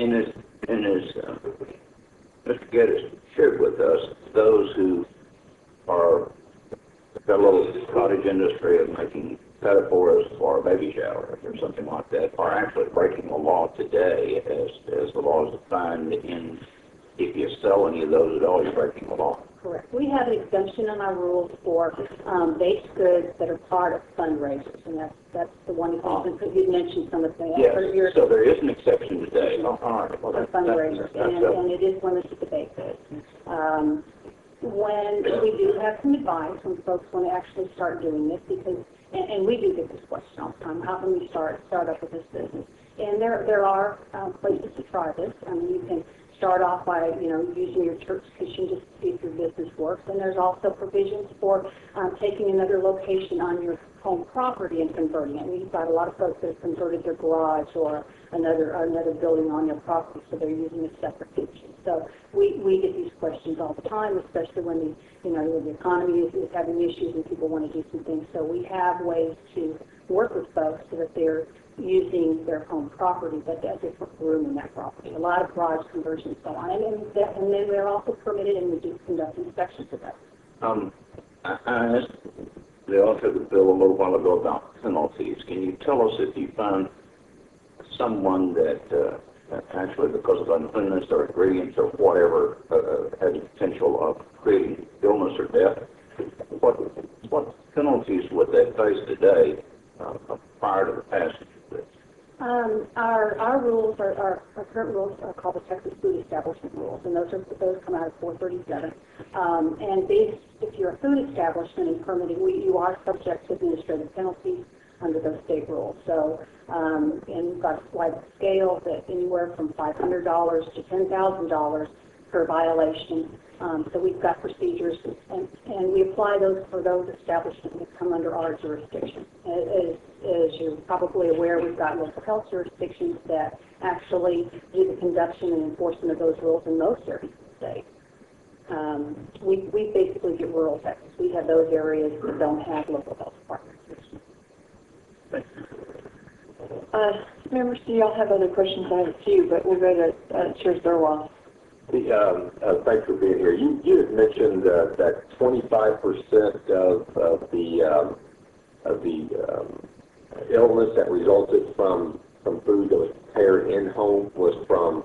And as Mr. Geddes shared with us, those who are got a little cottage industry of making metaphors for a baby shower or something like that are actually breaking the law today as the law is defined in if you sell any of those at all, you're breaking the law. Correct. We have an exemption in our rules for baked goods that are part of fundraisers, and that's the one because you mentioned some of the things. Yes, so there is an exception today. Oh, all right. Well, for fundraisers, and it is limited to baked goods. When we do have some advice when folks want to actually start doing this, because and we do get this question all the time: how can we start up with this business? And there are places to try this. I mean, you can start off by using your church kitchen just to see if your business works. And there's also provisions for taking another location on your home property and converting it. We've got a lot of folks that have converted their garage or another building on their property, so they're using a separate kitchen. So we get these questions all the time, especially when the economy is having issues and people want to do some things. So we have ways to work with folks so that they're using their home property, but a different room in that property. A lot of garage conversions go on, and then they're also permitted, and we do conduct inspections of that. I asked the author of the bill a little while ago about penalties. Can you tell us if you found someone that actually, because of uncleanness or ingredients or whatever, has the potential of creating illness or death? What penalties would they face today prior to the passage of this? Our rules, our current rules are called the Texas Food Establishment Rules, and those come out of 437. And if you're a food establishment and permitting, you are subject to administrative penalties under those state rules. So, and we've got a slide scale that anywhere from $500 to $10,000 per violation. So we've got procedures, and we apply those for those establishments that come under our jurisdiction. As you're probably aware, we've got local health jurisdictions that actually do the conduction and enforcement of those rules in most areas of the state. We basically get rural Texas. We have those areas that don't have local health departments. Members, do y'all have other questions? I have a few, but we'll go to Chair Thurwell. Thanks for being here. You had mentioned that 25% of the illness that resulted from food that was prepared in home was from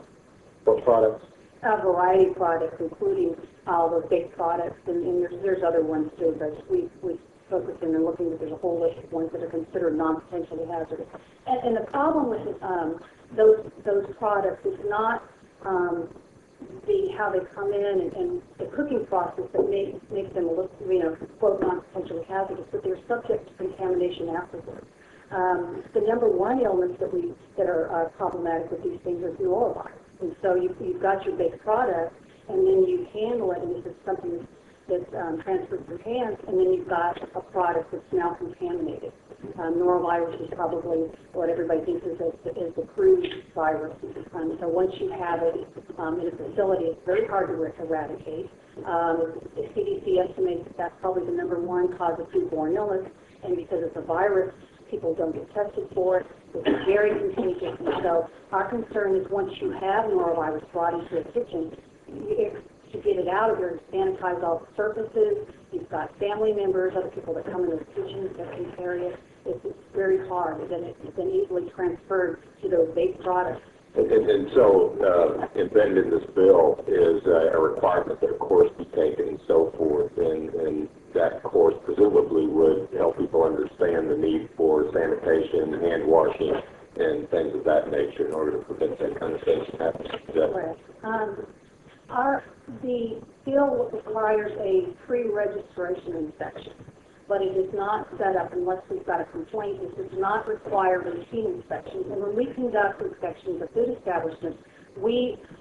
what products? A variety of products, including all the baked products, and there's other ones too. But we focus in and looking that there's a whole list of ones that are considered non-potentially hazardous. And the problem with those products is not how they come in and the cooking process that makes them look, quote, non-potentially hazardous, but they're subject to contamination afterwards. The number one illness that are problematic with these things is norovirus. And so you've got your baked product, and then you handle it, and this is something that's transferred through hands, and then you've got a product that's now contaminated. Norovirus is probably what everybody thinks is the cruise virus. So once you have it in a facility, it's very hard to eradicate. The CDC estimates that's probably the number one cause of foodborne illness, and because it's a virus, people don't get tested for it. It's very contagious, and so our concern is once you have norovirus brought into a kitchen, to get it out of there and sanitize all the surfaces. You've got family members, other people that come in the kitchen that can carry it. It's very hard, and then it's then easily transferred to those baked products. And so embedded in this bill is a requirement that a course be taken and so forth, and that course presumably would help people understand the need for sanitation, hand washing, and things of that nature in order to prevent that kind of thing from happening. Correct. The bill requires a pre-registration inspection, but it is not set up unless we've got a complaint. It does not require routine inspections. And when we conduct inspections of food establishments,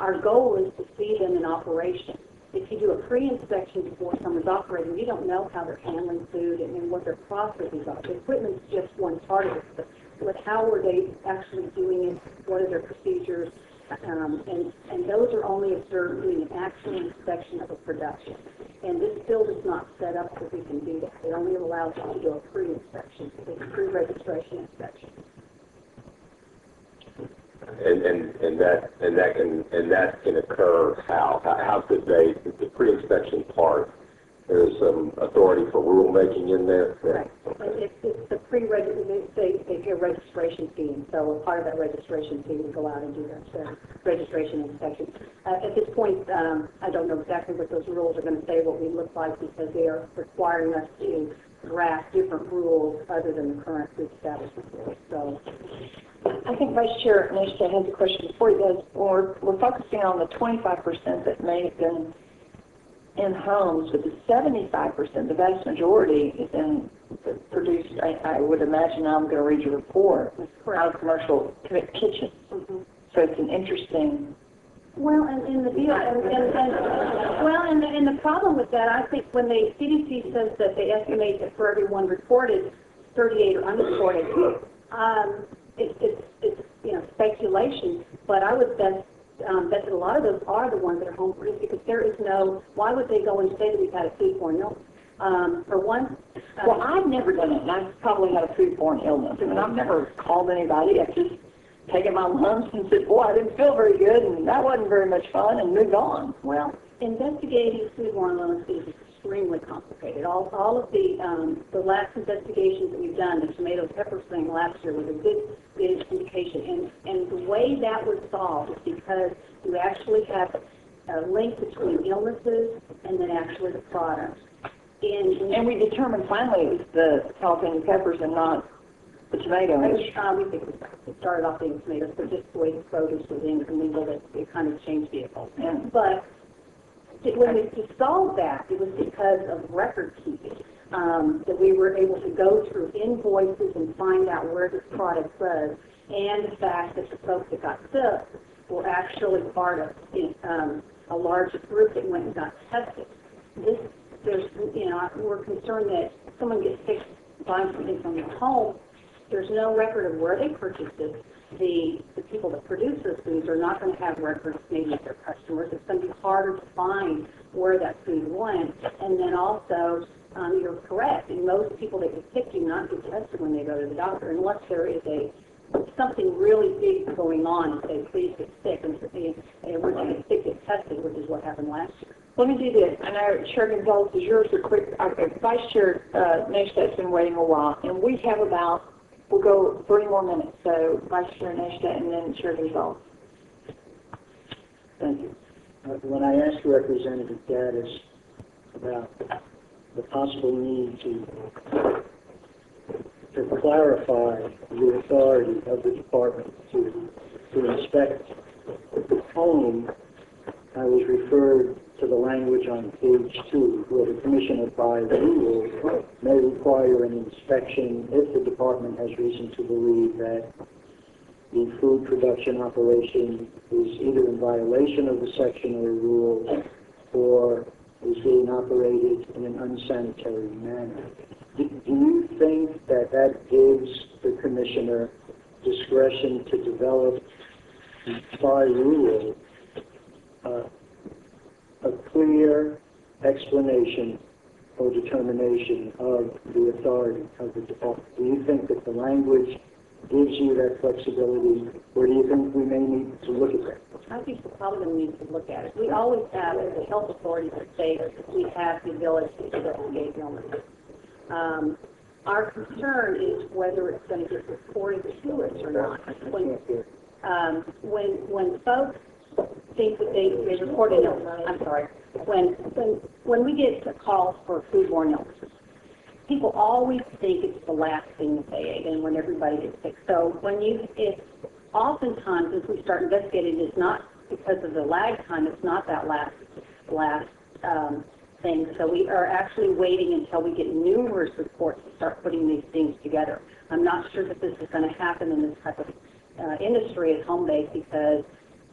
our goal is to see them in operation. If you do a pre-inspection before someone's operating, you don't know how they're handling food and what their processes are. The equipment's just one part of it, but how are they actually doing it? What are their procedures? And those are only observed during an actual inspection of a production. And this bill is not set up so we can do that. It only allows us to do a pre-inspection, a pre-registration inspection. And that can occur how? How could they, the pre-inspection part, there's some authority for rulemaking in there? Right. It's the they get a registration fee, and so a part of that registration fee will go out and do that registration inspection. At this point, I don't know exactly what those rules are going to say, what we look like, because they are requiring us to draft different rules other than the current food establishment rules. So, I think Vice Chair Neshta has a question before he does. We're focusing on the 25% that may have been in homes, but the 75%, the vast majority, is in produced. I would imagine I'm going to read your report out of commercial kitchens. Mm-hmm. So it's an interesting. Well, and in the deal, and the problem with that, I think when the CDC says that they estimate that for every one reported, 38 are unreported. It's speculation, but I would bet that a lot of those are the ones that are home produced, because there is no. Why would they go and say that we've had a foodborne illness? For one. Well, I've never done it, and I've probably had a foodborne illness, and I've never called anybody. I've just taken my lumps and said, "Boy, I didn't feel very good, and that wasn't very much fun," and moved on. Well, investigating foodborne illness is extremely complicated. All of the last investigations that we've done, the tomato pepper thing last year was a good indication, and the way that was solved is because you actually have a link between illnesses and then actually the products. And we determined finally it was the jalapeno peppers and not the tomatoes. We think it started off being tomatoes, but just the way the produce was illegal, that it kind of changed vehicles. Yeah. But when we solved that, it was because of record keeping, that we were able to go through invoices and find out where this product was, and the fact that the folks that got sick were actually part of a larger group that went and got tested. We're concerned that someone gets sick buying something from their home. There's no record of where they purchased it. The people that produce those foods are not going to have records maybe of their customers. It's going to be harder to find where that food went. And then also, you're correct, and most people that get sick do not get tested when they go to the doctor unless there is something really big going on and say, please get sick, and when you get sick, get tested, which is what happened last year. Let me do this. I know Chair Gonzalez is yours a quick. Vice Chair Neshta's been waiting a while, and we have we'll go 30 more minutes. So Vice Chair Neshta and then Chair Gonzalez. Thank you. When I asked Representative Gaddis about the possible need to clarify the authority of the department to inspect the home, I was referred to the language on page 2, where the commissioner by rule may require an inspection if the department has reason to believe that the food production operation is either in violation of the section or rule or is being operated in an unsanitary manner. Do you think that gives the commissioner discretion to develop by rule a clear explanation or determination of the authority of the department? Do you think that the language gives you that flexibility, or do you think we may need to look at that? I think we're probably going to need to look at it. We always have, as a health authority for state, we have the ability to investigate illnesses. Our concern is whether it's going to get reported to us or not. When folks think that they report an illness, I'm sorry, when we get calls for foodborne illnesses, people always think it's the last thing that they ate and when everybody gets sick. So it's oftentimes as we start investigating, it's not because of the lag time, it's not that last thing. So we are actually waiting until we get numerous reports to start putting these things together. I'm not sure that this is going to happen in this type of industry as home-based, because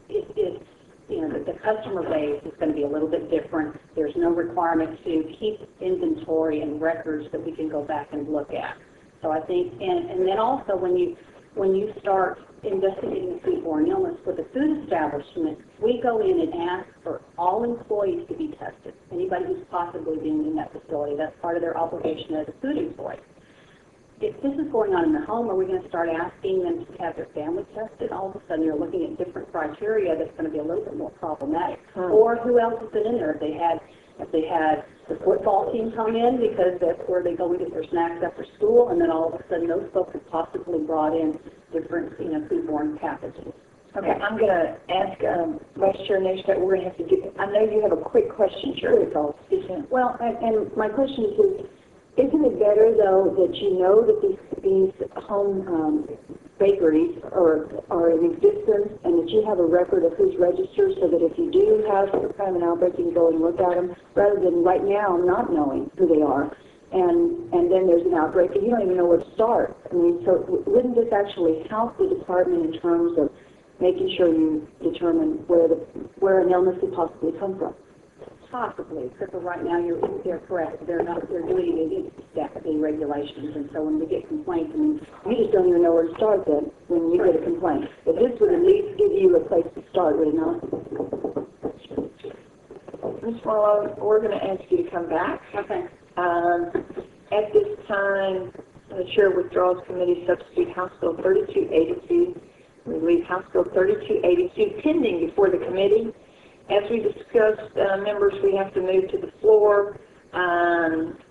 the customer base is going to be a little bit different. There's no requirement to keep inventory and records that we can go back and look at. So I think, and then also when you start investigating a foodborne illness with a food establishment, we go in and ask for all employees to be tested. Anybody who's possibly being in that facility, that's part of their obligation as a food employee. if this is going on in the home, are we going to start asking them to have their family tested? All of a sudden, you're looking at different criteria that's going to be a little bit more problematic. Or who else has been in there? If they had the football team come in because that's where they go and get their snacks after school, and then all of a sudden those folks have possibly brought in different, foodborne pathogens. Okay, I'm going to ask Vice Chair Nation, we're going to have to get, I know you have a quick question, Chair. Well, and my question is, isn't it better, though, that you know that these home bakeries are in existence and that you have a record of who's registered so that if you do have some kind of an outbreak, you can go and look at them, rather than right now not knowing who they are, and then there's an outbreak and you don't even know where to start. I mean, so wouldn't this actually help the department in terms of making sure you determine where an illness could possibly come from? Possibly, except for right now, they're correct. They're doing it against the regulations, and so when we get complaints, I mean, You just don't even know where to start then when you get a complaint. But this would at least give you a place to start, would it not? Ms. Marlowe, we're going to ask you to come back. okay. At this time, the Chair withdraws Committee Substitute House Bill 3282. We leave House Bill 3282 pending before the committee. As we discussed, members, we have to move to the floor.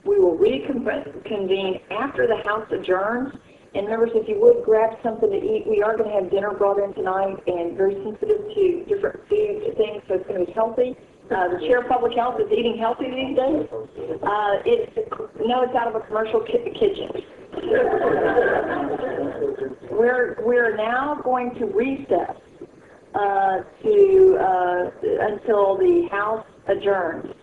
We will reconvene after the House adjourns. And members, if you would grab something to eat, we are going to have dinner brought in tonight and very sensitive to different food things, so it's going to be healthy. The Chair of Public Health is eating healthy these days. It's out of a commercial kitchen. We're now going to recess until the House adjourns.